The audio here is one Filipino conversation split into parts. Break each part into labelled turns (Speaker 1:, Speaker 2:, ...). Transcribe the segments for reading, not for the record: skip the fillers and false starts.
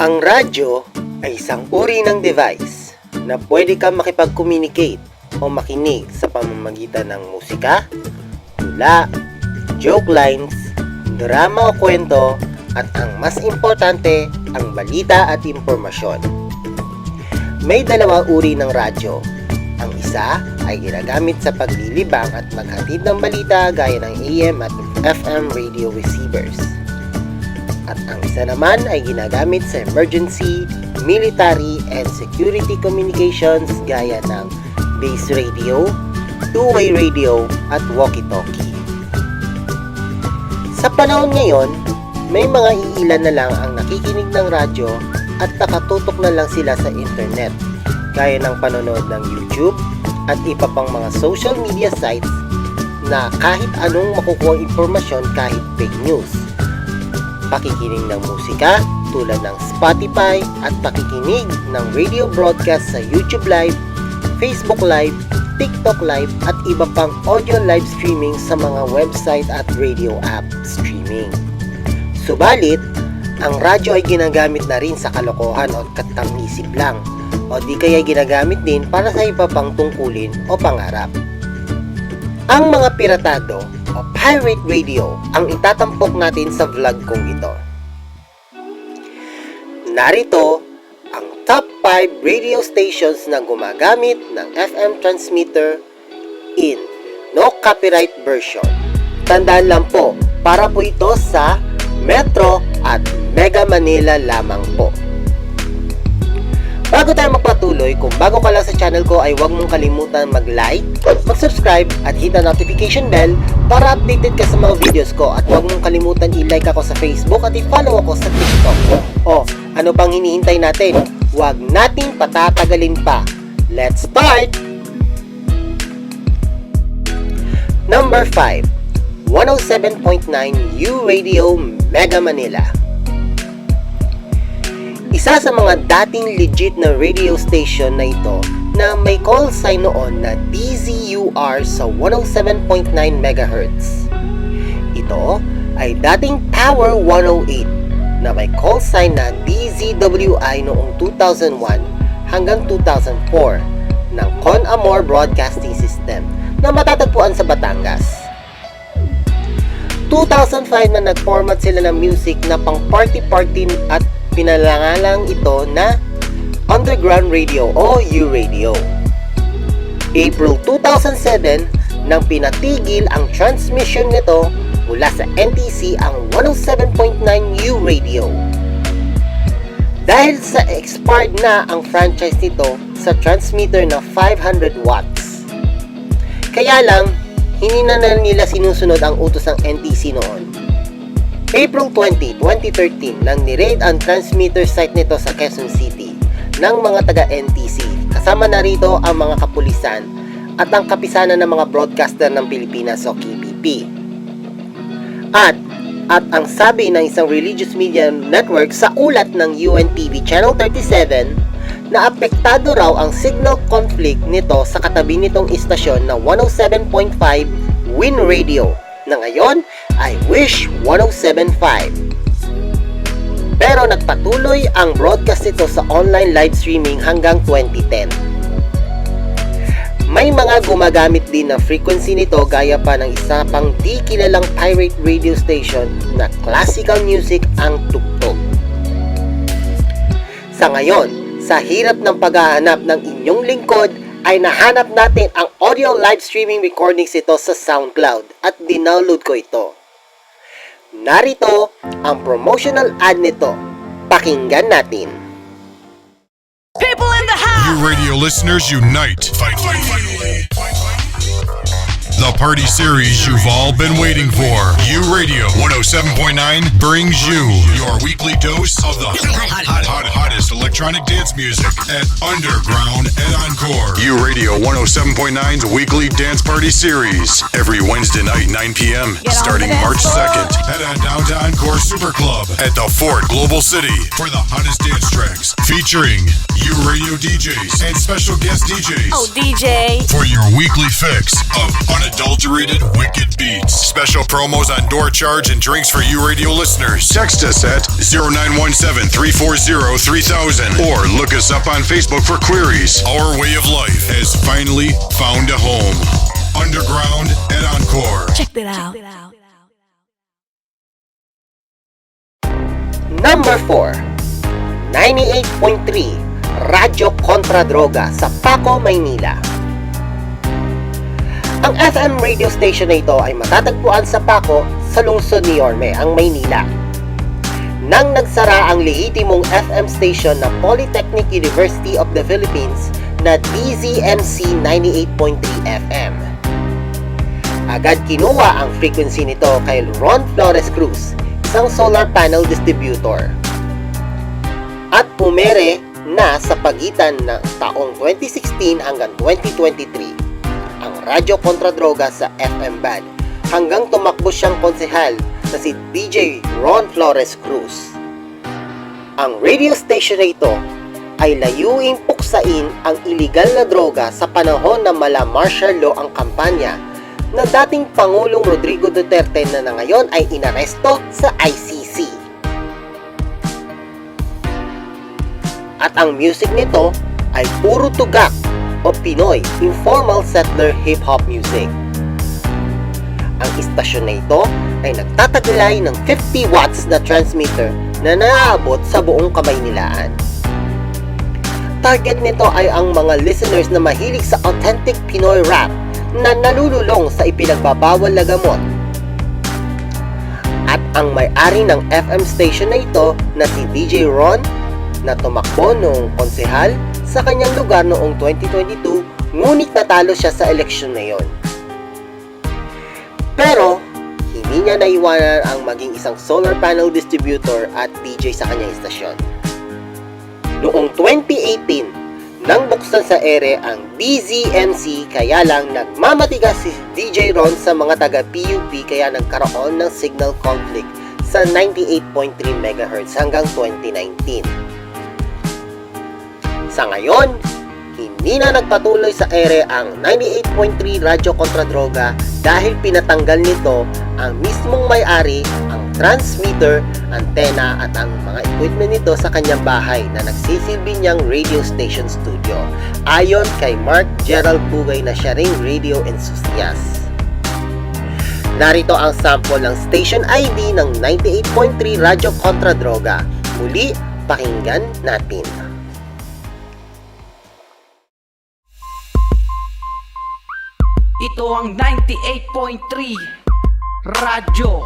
Speaker 1: Ang radyo ay isang uri ng device na pwede kang makipag-communicate o makinig sa pamamagitan ng musika, tula, joke lines, drama o kwento, at ang mas importante, ang balita at impormasyon. May dalawa uri ng radyo. Ang isa ay ginagamit sa paglilibang at maghatid ng balita gaya ng AM at FM radio receivers. At ang isa naman ay ginagamit sa emergency, military, and security communications gaya ng base radio, two-way radio, at walkie-talkie. Sa panahon ngayon, may mga iilan na lang ang nakikinig ng radyo at nakatutok na lang sila sa internet, gaya ng panonood ng YouTube at iba pang mga social media sites na kahit anong makukuha impormasyon kahit fake news. Pakikinig ng musika tulad ng Spotify at pakikinig ng radio broadcast sa YouTube Live, Facebook Live, TikTok Live at iba pang audio live streaming sa mga website at radio app streaming. Subalit, ang radyo ay ginagamit na rin sa kalokohan o katang-isip lang o di kaya ginagamit din para sa iba pang tungkulin o pangarap. Ang mga piratado o pirate radio ang itatampok natin sa vlog kong ito. Narito ang top 5 radio stations na gumagamit ng FM transmitter in no copyright version. Tandaan lang po, para po ito sa Metro at Mega Manila lamang po. Bago tayo magpatuloy, kung bago ka lang sa channel ko ay huwag mong kalimutan mag-like, mag-subscribe at hit ang notification bell para updated ka sa mga videos ko at huwag mong kalimutan i-like ako sa Facebook at i-follow ako sa TikTok. O, ano pang hinihintay natin? Huwag nating patatagalin pa. Let's start! Number 5, 107.9 U Radio Mega Manila. Isa sa mga dating legit na radio station na ito na may call sign noon na DZUR sa 107.9 MHz. Ito ay dating Tower 108 na may call sign na DZWI noong 2001 hanggang 2004 ng Conamor Broadcasting System na matatagpuan sa Batangas. 2005 na nag-format sila ng music na pang party-party at pinalangalang ito na Underground Radio o U-Radio. April 2007 nang pinatigil ang transmission nito mula sa NTC ang 107.9 U-Radio. Dahil sa expired na ang franchise nito sa transmitter na 500 watts. Kaya lang, hindi na nila sinusunod ang utos ng NTC noon. April 20, 2013 nang ni-raid ang transmitter site nito sa Quezon City ng mga taga-NTC. Kasama na rito ang mga kapulisan at ang kapisanan ng mga broadcaster ng Pilipinas o KBP. At ang sabi ng isang religious media network sa ulat ng UNTV Channel 37 na apektado raw ang signal conflict nito sa katabi nitong istasyon na 107.5 Win Radio na ngayon ay Wish 107.5. Pero nagpatuloy ang broadcast nito sa online live streaming hanggang 2010. May mga gumagamit din ng frequency nito gaya pa ng isa pang di kilalang pirate radio station na classical music ang tugtog. Sa ngayon, sa hirap ng paghahanap ng inyong lingkod, ay nahanap natin ang audio live streaming recordings ito sa SoundCloud at dinownload ko ito. Narito ang promotional ad nito. Pakinggan natin.
Speaker 2: People in the house!
Speaker 3: You radio listeners unite. Fight. The party series you've all been waiting for. U Radio 107.9 brings you your weekly dose of the hottest electronic dance music at Underground and Encore. U Radio 107.9's weekly dance party series every Wednesday night 9 p.m. starting March 2nd. Head on down to Encore Super Club at the Fort Global City for the hottest dance tracks featuring U Radio DJs and special guest DJs.
Speaker 2: Oh, DJ.
Speaker 3: For your weekly fix of unadulterated unadulterated, wicked beats. Special promos on door charge and drinks for you radio listeners. Text us at 0917-340-3000 or look us up on Facebook for queries. Our way of life has finally found a home. Underground and Encore.
Speaker 2: Check that out.
Speaker 1: Number 4, 98.3 Radyo Kontra Droga sa Paco, Maynila. Ang FM radio station na ito ay matatagpuan sa Paco sa lungsod ni Orme, ang Maynila. Nang nagsara ang lehitimong FM station na Polytechnic University of the Philippines na DZMC 98.3 FM. Agad kinuha ang frequency nito kay Ron Flores Cruz, isang solar panel distributor. At umere na sa pagitan ng taong 2016 hanggang 2023 ang Radyo Kontra Droga sa FM band hanggang tumakbo siyang konsehal na si DJ Ron Flores Cruz. Ang radio station na ito ay layuing puksain ang iligal na droga sa panahon na mala martial law ang kampanya na dating Pangulong Rodrigo Duterte na ngayon ay inaresto sa ICC. At ang music nito ay puro tugak o Pinoy informal settler hip-hop music. Ang istasyon na ito ay nagtataglay ng 50 watts na transmitter na naaabot sa buong Kamaynilaan. Target nito ay ang mga listeners na mahilig sa authentic Pinoy rap na nalululong sa ipinagbabawal na gamot. At ang may-ari ng FM station na ito na si DJ Ron na tumakbo noong konsehal sa kanyang lugar noong 2022, ngunit natalo siya sa eleksyon na yon. Pero hindi niya naiwanan ang maging isang solar panel distributor at DJ sa kanyang istasyon. Noong 2018, nang buksan sa ere ang DZMC, kaya lang nagmamatigas si DJ Ron sa mga taga-PUP kaya nagkaroon ng signal conflict sa 98.3 MHz hanggang 2019. Sa ngayon, hindi na nagpatuloy sa ere ang 98.3 Radyo Kontra Droga dahil pinatanggal nito ang mismong may-ari, ang transmitter, antena at ang mga equipment nito sa kanyang bahay na nagsisilbi niyang radio station studio. Ayon kay Mark Gerald Pugay na siya ring radio enthusiast. Narito ang sample ng station ID ng 98.3 Radyo Kontra Droga. Muli, pakinggan natin.
Speaker 4: Ito ang 98.3 Radyo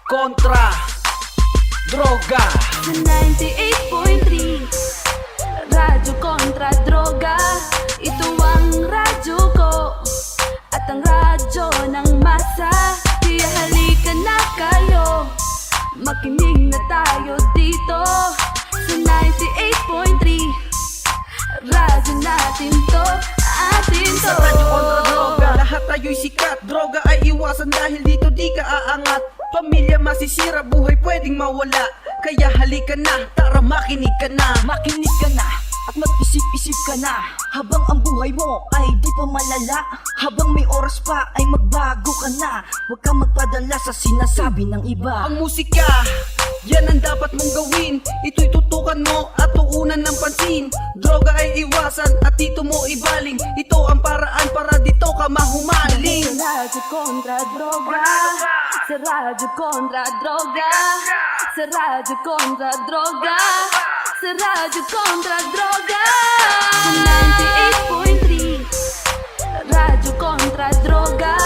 Speaker 4: Kontra Droga.
Speaker 5: Sa 98.3 Radyo Kontra Droga. Ito ang radyo ko at ang radyo ng masa. Kaya halika na kayo, makinig na tayo dito. Sa 98.3 radyo natin to, atin to.
Speaker 4: Sa Radyo Kontra Droga, lahat tayo'y sikat. Droga ay iwasan dahil dito di ka aangat. Pamilya masisira, buhay pwedeng mawala. Kaya halika na, tara makinig ka na.
Speaker 6: Makinig ka na at mag-isip-isip ka na. Habang ang buhay mo ay di pa malala, habang may oras pa ay magbago ka na. Huwag kang magpadala sa sinasabi ng iba.
Speaker 4: Ang musika, yan ang dapat mong gawin. Ito'y tutukan mo at tuunan ng pansin. Droga ay iwasan at dito mo ibaling. Ito ang paraan para dito ka mahumaling.
Speaker 5: Sa Radyo Kontra Droga, sa Radyo Kontra Droga, sa Radyo Kontra Droga, sa Radyo Kontra Droga. Sa 98.3 Radyo Kontra Droga.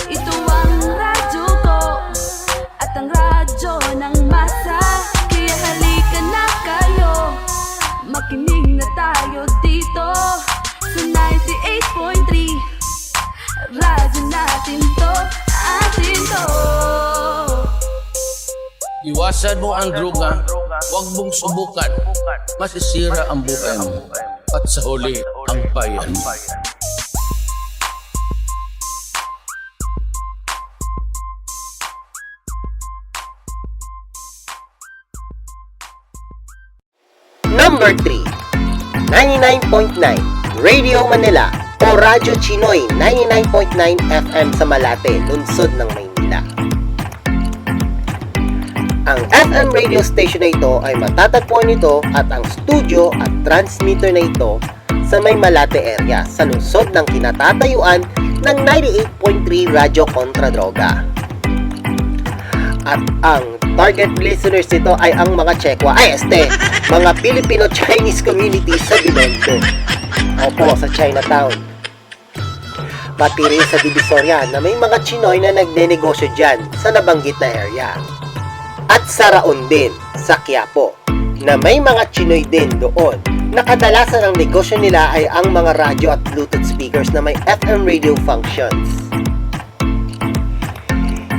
Speaker 5: Ito ang radyo ko at ang radyo ng masa. Kaya halika na kayo, makinig na tayo dito. Sa 98.3 radyo natin to, atin to.
Speaker 7: Iwasan mo ang droga, huwag mong subukan. Masisira ang buhay mo at sa huli ang bayan.
Speaker 1: Number 3, 99.9 Radio Manila, o Radyo Chinoy 99.9 FM sa Malate, lungsod ng Maynila. Ang FM radio station na ito ay matatagpuan nito at ang studio at transmitter na ito sa may Malate area sa lungsod ng kinatatayuan ng 98.3 Radyo Kontra Droga. At ang target listeners nito ay ang mga Chekwa, mga Filipino-Chinese community sa Binondo. Opo, sa Chinatown. Pati rin sa Divisoria na may mga Chinoy na nagnenegosyo dyan sa nabanggit na area. At sa Raon din, sa Quiapo, na may mga Chinoy din doon na kadalasan ang negosyo nila ay ang mga radyo at Bluetooth speakers na may FM radio functions.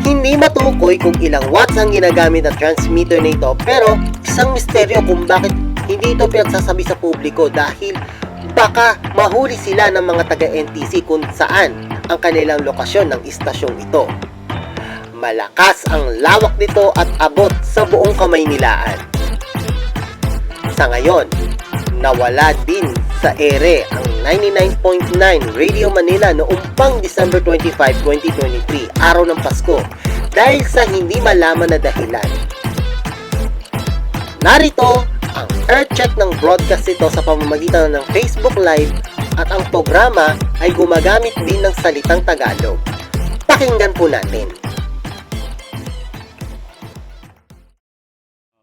Speaker 1: Hindi matukoy kung ilang watts ang ginagamit na transmitter na ito, pero isang misteryo kung bakit hindi ito pinagsasabi sa publiko dahil baka mahuli sila ng mga taga-NTC kung saan ang kanilang lokasyon ng istasyong ito. Malakas ang lawak nito at abot sa buong Kamaynilaan. Sa ngayon, nawala din sa ere ang 99.9 Radio Manila noong pang December 25, 2023, araw ng Pasko, dahil sa hindi malaman na dahilan. Narito ang air check ng broadcast ito sa pamamagitan ng Facebook Live at ang programa ay gumagamit din ng salitang Tagalog. Pakinggan po natin.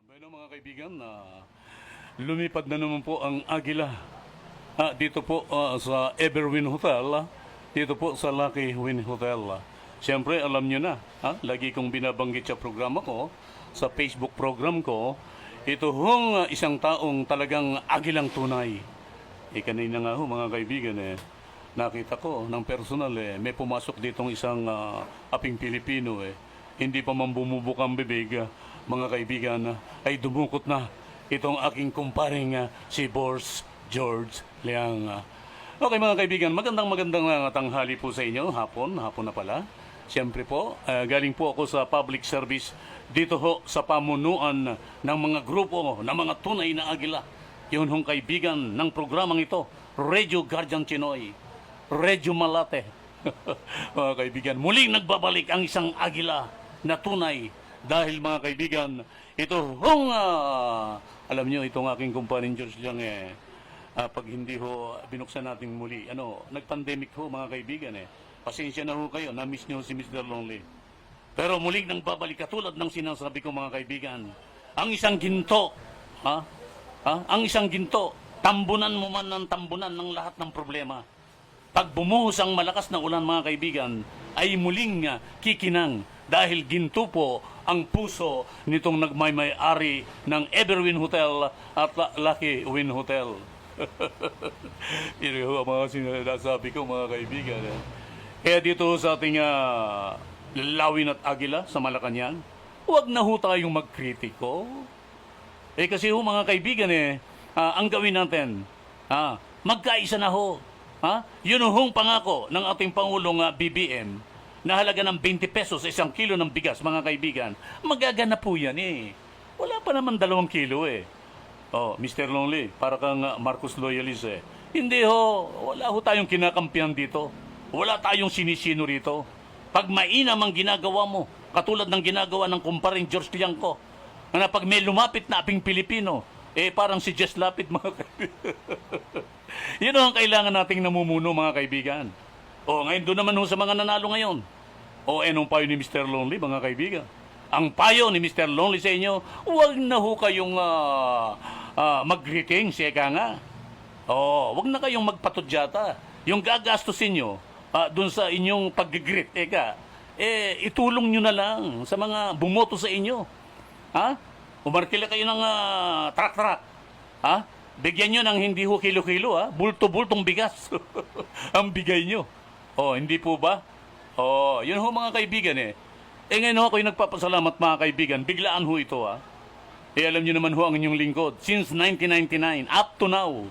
Speaker 8: Bueno mga kaibigan, lumipad na naman po ang Agila dito po sa Everwin Hotel, dito po sa Lucky Win Hotel. Siyempre alam nyo na, lagi kong binabanggit sa programa ko, sa Facebook program ko, ito hong isang taong talagang agilang tunay. Kanina nga ho mga kaibigan, nakita ko ng personal, may pumasok ditong isang aping Pilipino, hindi pa man bumubukang bibig, mga kaibigan, ay dumukot na itong aking kumparing si Boss George Liang. Okay mga kaibigan, magandang tanghali po sa inyo, hapon na pala. Siyempre po, galing po ako sa public service dito ho sa pamunuan ng mga grupo ng mga tunay na agila. Yun hong kaibigan ng programang ito, Radio Guardian Chinoy, Radio Malate. Mga kaibigan, muling nagbabalik ang isang agila na tunay. Dahil mga kaibigan, ito hong, alam nyo, itong aking kumparin George Liang, pag hindi ho binuksan natin muli, nag-pandemic ho mga kaibigan, pasensya na ho kayo, na-miss nyo si Mr. Lonely. Pero muling nang babalik katulad ng sinasabi ko mga kaibigan, ang isang ginto, ang isang ginto, tambunan mo man ng tambunan ng lahat ng problema. Pag bumuhos ang malakas na ulan mga kaibigan, ay muling kikinang dahil ginto po ang puso nitong nagmay-may-ari ng Everwin Hotel at Lucky Win Hotel. Ito ang mga sinasabi ko mga kaibigan. Kaya dito sa ating Lalawin at Agila sa Malacanang, huwag na ho tayong magkritiko. Kasi ho mga kaibigan ang gawin natin, magkaisa na ho. Yun hong pangako ng ating Pangulong BBM na halaga ng 20 pesos sa 1 kilo ng bigas, mga kaibigan. Magaganap po yan Wala pa naman 2 kilo Mr. Lonely, para kang Marcos Loyalist Hindi ho, wala ho tayong kinakampihan dito. Wala tayong sinisino rito. Pag mainam ang ginagawa mo, katulad ng ginagawa ng kumparing George Liang ko, na pag may lumapit na aping Pilipino, parang si Jess Lapid, mga kaibigan. Yun ang kailangan nating namumuno, mga kaibigan. Ngayon doon naman ho sa mga nanalo ngayon. Anong payo ni Mr. Lonely, mga kaibigan? Ang payo ni Mr. Lonely sa inyo, huwag na ho kayong mag-greeting, siyeka nga. Huwag na kayong magpatudyata. Yung gagastusin nyo, doon sa inyong pag-greet, itulong nyo na lang sa mga bumoto sa inyo. Umarkila kayo ng truck-truck. Bigyan nyo ng hindi ho kilo-kilo, bulto-bultong bigas. Ang bigay nyo. Hindi po ba? Yun ho mga kaibigan ngayon ho ako yung nagpapasalamat mga kaibigan. Biglaan ho ito alam nyo naman ho ang inyong lingkod. Since 1999, up to now,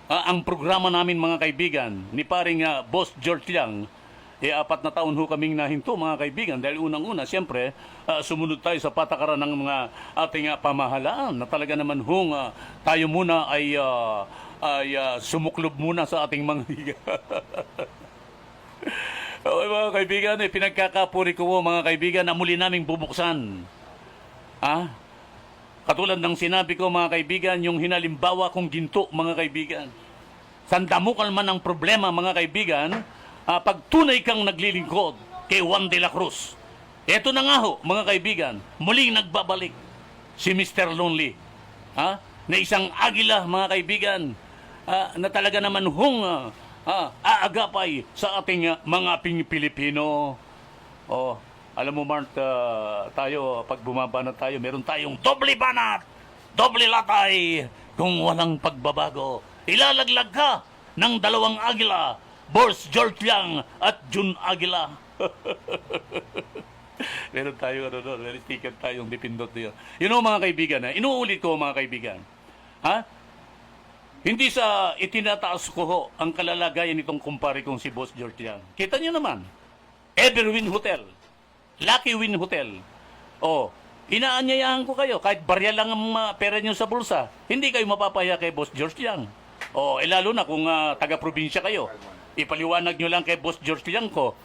Speaker 8: ang programa namin mga kaibigan, ni paring Boss George Liang, 4 na taon ho kaming nahinto mga kaibigan. Dahil unang-una, siyempre, sumunod tayo sa patakaran ng mga ating pamahalaan na talaga naman tayo muna ay ay sumuklob muna sa ating mga higa. Okay mga kaibigan, pinagkakapuri ko mga kaibigan na muli naming bubuksan. Katulad ng sinabi ko mga kaibigan, yung hinalimbawa kong ginto mga kaibigan. Sandamukal man ang problema mga kaibigan, pag tunay kang naglilingkod kay Juan de la Cruz. Eto na nga ho mga kaibigan, muling nagbabalik si Mr. Lonely. Na isang agila mga kaibigan, na talaga naman aagapay sa ating mga Pilipino. Alam mo Mart, tayo pag bumabanat tayo, meron tayong doble banat, doble latay. Kung walang pagbabago, ilalaglag ka ng dalawang agila, Boss George Yang at Jun Agila. Meron tayo meron ticket tayong dipindot niyo. Mga kaibigan, inuulit ko mga kaibigan. Hindi sa itinataas ko ho ang kalalagayan nitong kumpare kong si Boss George Yang. Kita niyo naman, Everwin Hotel, Lucky Win Hotel. Inaanyayahan ko kayo, kahit barya lang ang pera niyo sa bulsa, hindi kayo mapapaya kay Boss George Yang. Lalo na kung taga-probinsya kayo. Ipaliwanag niyo lang kay Boss George Yang ko.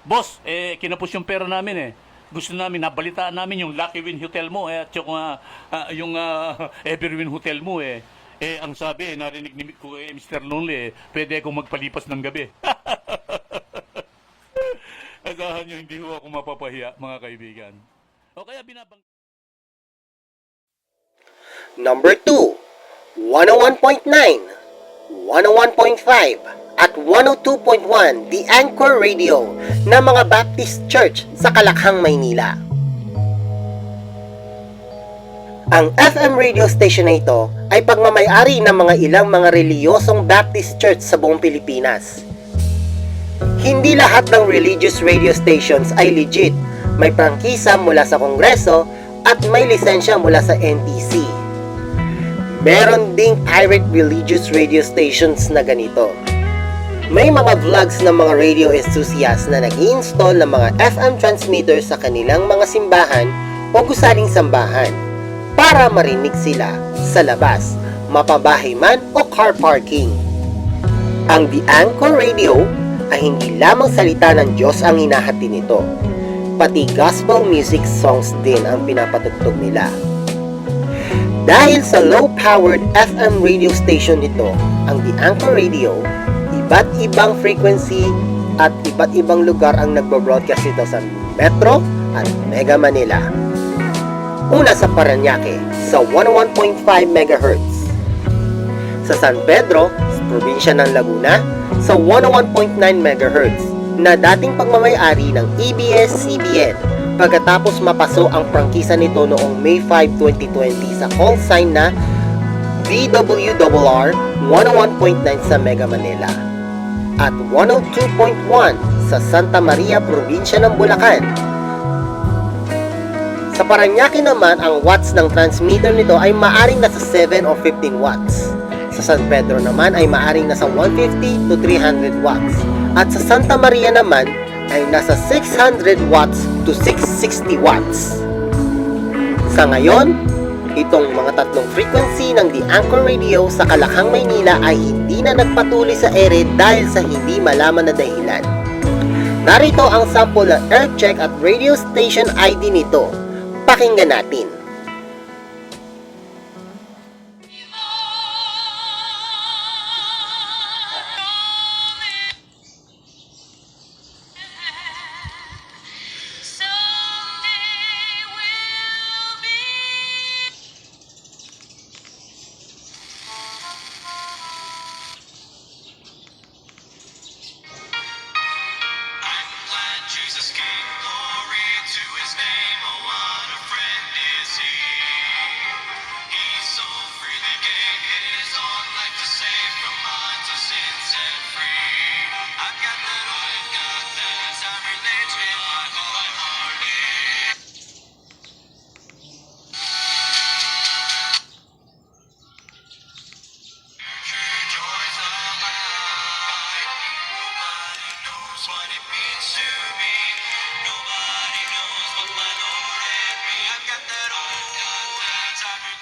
Speaker 8: Boss, kinapos yung pera namin Gusto namin, nabalitaan namin yung Lucky Win Hotel mo at yung Everwin Hotel mo ang sabi, narinig ni Mr. Lonely, pwede akong magpalipas ng gabi. Asahan nyo, hindi ho ako mapapahiya, mga kaibigan. Kaya binabang...
Speaker 1: Number 2, 101.9, 101.5, at 102.1 The Anchor Radio ng mga Baptist Church sa Kalakhang, Maynila. Ang FM radio station na ito ay pagmamayari ng mga ilang mga reliyosong Baptist Church sa buong Pilipinas. Hindi lahat ng religious radio stations ay legit. May prangkisa mula sa Kongreso at may lisensya mula sa NTC. Meron ding pirate religious radio stations na ganito. May mga vlogs ng mga radio enthusiasts na nag-i-install ng mga FM transmitters sa kanilang mga simbahan o gusaling sambahan para marinig sila sa labas, mapabahay man o car parking. Ang The Anchor Radio ay hindi lamang salita ng Diyos ang hinahati nito, pati gospel music songs din ang pinapatugtog nila. Dahil sa low-powered FM radio station nito, ang The Anchor Radio, iba't ibang frequency at iba't ibang lugar ang nagbo-broadcast nito sa Metro at Mega Manila. Una sa Parañaque sa 101.5 MHz. Sa San Pedro, sa probinsya ng Laguna, sa 101.9 MHz na dating pagmamayari ng ABS-CBN pagkatapos mapaso ang prangkisa nito noong May 5, 2020 sa call sign na DWRR 101.9 sa Mega Manila at 102.1 sa Santa Maria, probinsya ng Bulacan. Sa Parañaque naman, ang watts ng transmitter nito ay maaring nasa 7 o 15 watts. Sa San Pedro naman ay maaring nasa 150 to 300 watts. At sa Santa Maria naman ay nasa 600 watts to 660 watts. Sa ngayon, itong mga tatlong frequency ng The Anchor Radio sa Kalakhang, Maynila ay hindi na nagpatuloy sa ere dahil sa hindi malaman na dahilan. Narito ang sample ng aircheck at radio station ID nito. Pakinggan natin.
Speaker 9: Jesus came, glory to his name. Oh, what a friend is he. He so freely gave his own life to save from unto sin set free. I've got that oil, got that time religion. My heart is. Future joys of mine. Nobody knows what it means to me. Nobody knows what my Lord and me. I've got that old, got that time.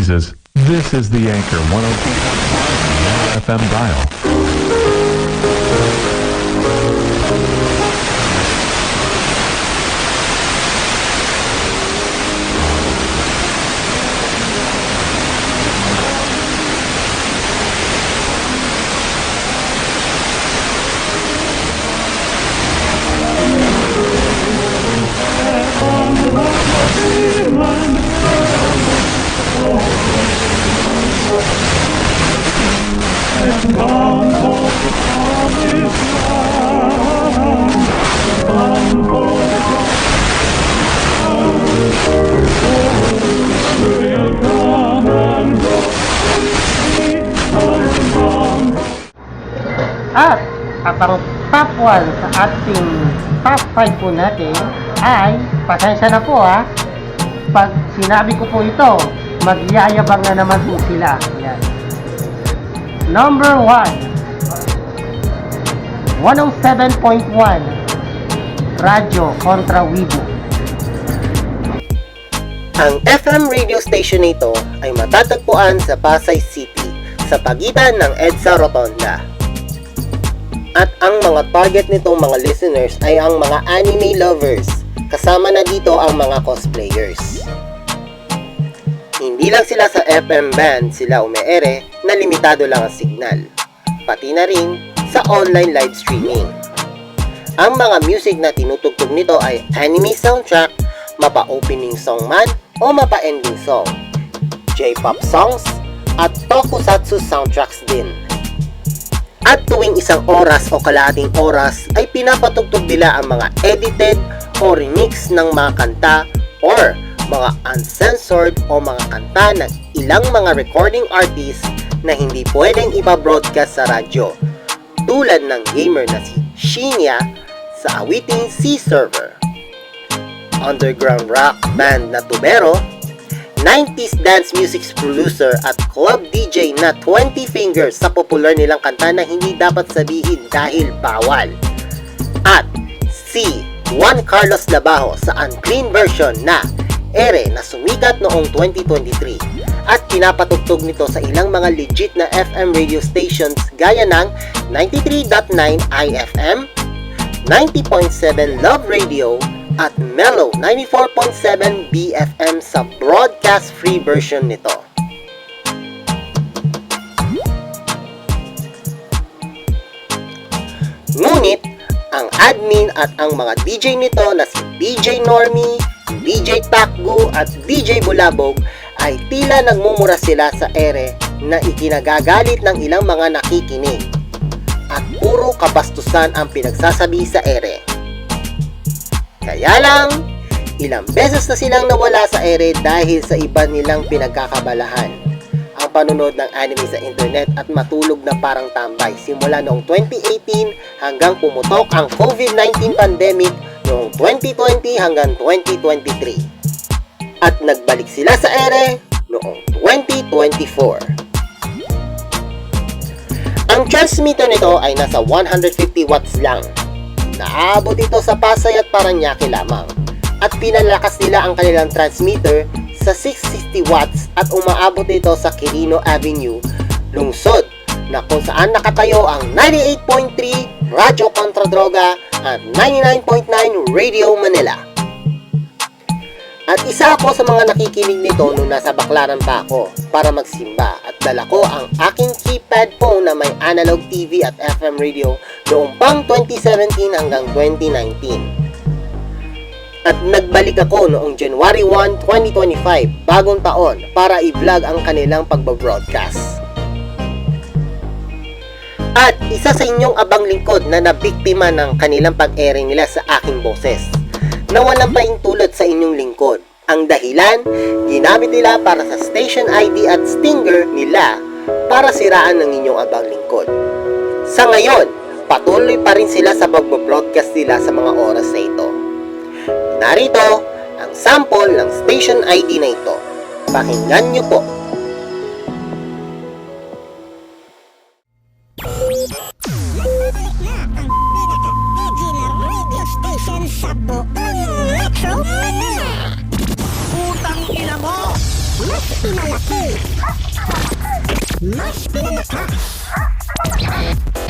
Speaker 10: Jesus, this is the Anchor 102.5 FM dial.
Speaker 1: At ang top 1 sa ating top 5 po natin ay, pasensya na po pag sinabi ko po ito, magyayabang na naman po sila. Yan. Number 1, 107.1 Radyo kontra Weibo. Ang FM radio station nito ay matatagpuan sa Pasay City sa pagitan ng EDSA Rotonda. At ang mga target nitong mga listeners ay ang mga anime lovers, kasama na dito ang mga cosplayers. Hindi lang sila sa FM band sila umeere na limitado lang ang signal, pati na rin sa online live streaming. Ang mga music na tinutugtog nito ay anime soundtrack, mapa-opening song man o mapa-ending song, J-pop songs, at tokusatsu soundtracks din. At tuwing isang oras o kalahating oras ay pinapatugtog nila ang mga edited o remix ng mga kanta or mga uncensored o mga kanta ng ilang mga recording artists na hindi pwedeng ipa-broadcast sa radyo, tulad ng gamer na si Shinya sa awiting Sea Server, underground rock band na Tubero, 90s dance music producer at club DJ na 20 Fingers sa popular nilang kanta na hindi dapat sabihin dahil bawal. At si Juan Carlos Labajo sa unclean version na Ere na sumikat noong 2023 at pinapatugtog nito sa ilang mga legit na FM radio stations gaya ng 93.9 IFM, 90.7 Love Radio, at Mellow 94.7 BFM sa broadcast-free version nito. Ngunit, ang admin at ang mga DJ nito na si DJ Normie, DJ Takgu at DJ Bulabog ay tila nagmumura sila sa ere na ikinagagalit ng ilang mga nakikinig at puro kabastusan ang pinagsasabi sa ere. Kaya lang, ilang beses na silang nawala sa ere dahil sa iba nilang pinagkakabalahan. Ang panonood ng anime sa internet at matulog na parang tambay simula noong 2018 hanggang pumutok ang COVID-19 pandemic noong 2020 hanggang 2023. At nagbalik sila sa ere noong 2024. Ang transmitter nito ay nasa 150 watts lang. Naaabot ito sa Pasay at Parañaque lamang at pinalakas nila ang kanilang transmitter sa 660 watts at umaabot ito sa Quirino Avenue, lungsod na kung saan nakatayo ang 98.3 Radyo Kontra Droga at 99.9 Radio Manila. At isa ako sa mga nakikinig nito nung nasa Baclaran pa ako para magsimba at dala ko ang aking keypad phone na may analog TV at FM radio noong pang 2017 hanggang 2019. At nagbalik ako noong January 1, 2025, bagong taon, para i-vlog ang kanilang pagbabroadcast. At isa sa inyong abang lingkod na nabiktima ng kanilang pag-airing nila sa aking boses, na walang paintulot sa inyong lingkod. Ang dahilan, ginamit nila para sa station ID at stinger nila para siraan ng inyong abang lingkod. Sa ngayon, patuloy pa rin sila sa pagbabroadcast nila sa mga oras na ito. Narito ang sample ng station ID na ito. Pakinggan nyo po.
Speaker 6: Putang ina mo!
Speaker 11: Mas pinalaki. Mas pinalakas.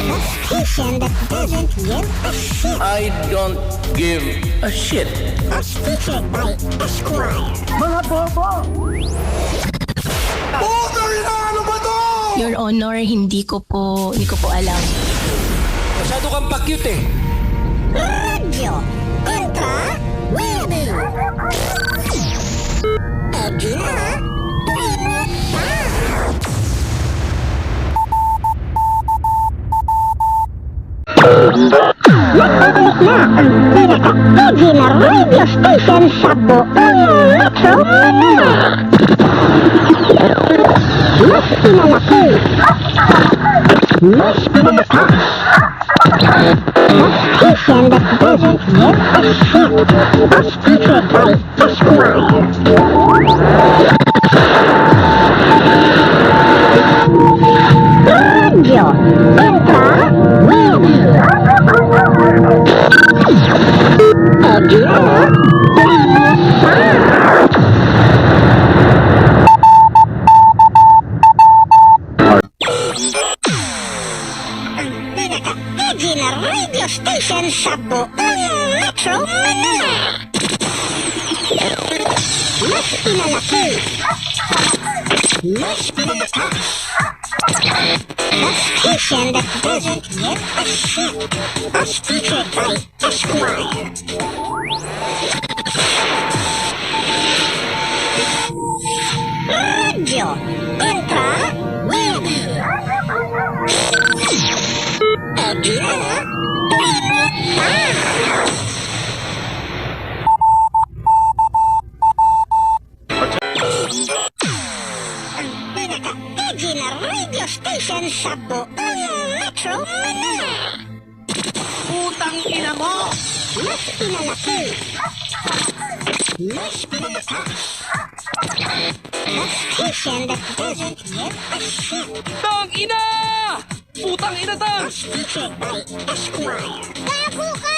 Speaker 11: A station that doesn't give a shit.
Speaker 7: I don't give a shit.
Speaker 11: As featured by Esquire.
Speaker 5: Your Honor, hindi ko po alam.
Speaker 7: Masyado kang pa-cute eh.
Speaker 11: Radio Kontra Webu. Edgy na. Magpapalik na ang pinaka-edgy na radio station sa buong Metro Manila. Mas pinalaki. Mas pinalakas. A station that doesn't give a shit. As featured by Esquire. Radio Kontra Webu. Edgy na. Pinaka-edgy na radio station sa buong Metro Manila. Mas pinalaki. Mas pinalakas. A station that doesn't give a shit. As featured by Esquire. Radio Kontra Webu. Edgy na. Ang pinaka-edgy na radio station sa buong Metro Manila.
Speaker 4: Putang ina mo!
Speaker 11: Mas pinalaki. Mas pinalakas. A station that doesn't give a shit.
Speaker 4: Tang ina! Putang ina tang!
Speaker 11: As featured by Esquire. Gago ka!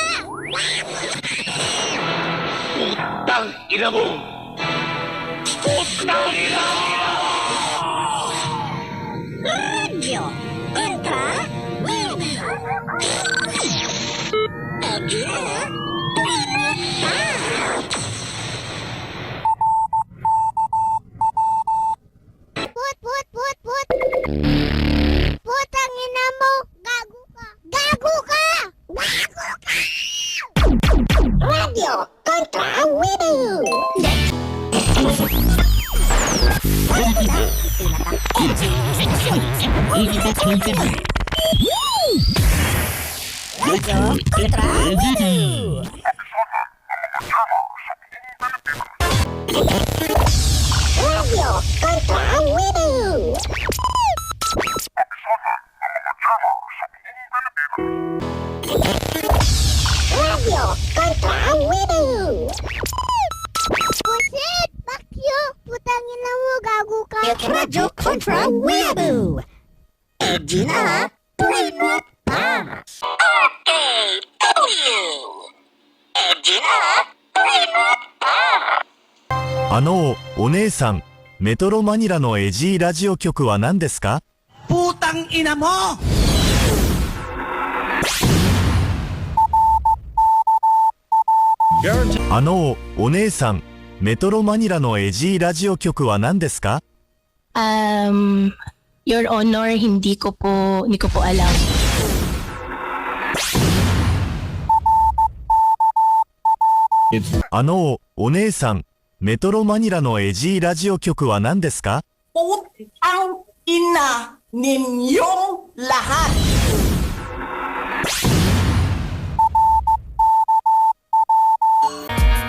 Speaker 7: Tang ina mo! Putang ina mo!
Speaker 11: Radio Kontra Webu. Edgy na. Put. Putang ina mo. Gago ka. Gago ka. Gago ka. Radio Kontra Webu. Radio Kontra Webu. Radio Kontra Webu. Radio Kontra Webu. Pusit! Bakyo! Putang ina mo, gago ka! It's Radio Kontra Webu. Edgy na, brain rot pa! OKW! Edgy na, brain rot pa!
Speaker 12: お姉さん、メトロマニラのエジーラジオ局は何ですか？
Speaker 4: Putang ina mo!
Speaker 12: お姉さん、メトロマニラのエジーラジオ局は何ですか？
Speaker 5: Your Honor, hindi ko po alam.
Speaker 12: お姉さん、メトロマニラのエジーラジオ局は何ですか？
Speaker 6: Putang ina ninyong lahat.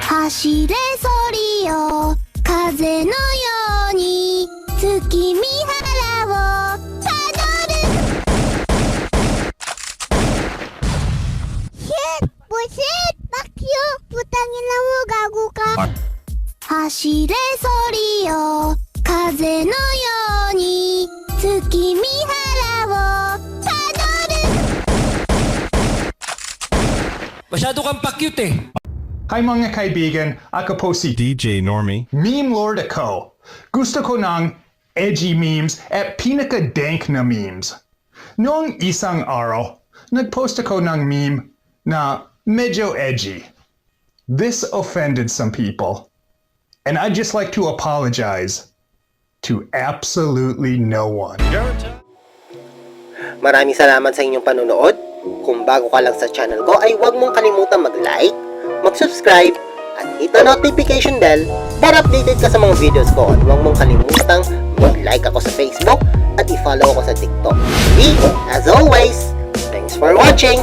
Speaker 11: Hashire sori yo, kaze no you ni, tsuki mihara wo padoru. Shit! Bullshit! Bakyo! Putang ina mo, gago ka! Hashire sori yo, kaze no you ni, tsuki mihara wo padoru.
Speaker 7: Masyado kang pa-cute eh.
Speaker 13: Hi mga kaibigan, ako po si
Speaker 10: DJ Normie.
Speaker 13: Meme Lord ako. Gusto ko ng edgy memes at pinaka-dank na memes. Noong isang araw, nag-post ako ng meme na medyo edgy. This offended some people. And I'd just like to apologize to absolutely no one.
Speaker 1: Maraming salamat sa inyong panunood. Kung bago ka lang sa channel ko ay huwag mong kalimutan mag-like, mag-subscribe, at hit the notification bell para updated ka sa mga videos ko. At huwag mong kalimutang mag-like ako sa Facebook at i-follow ako sa TikTok. And as always, thanks for watching!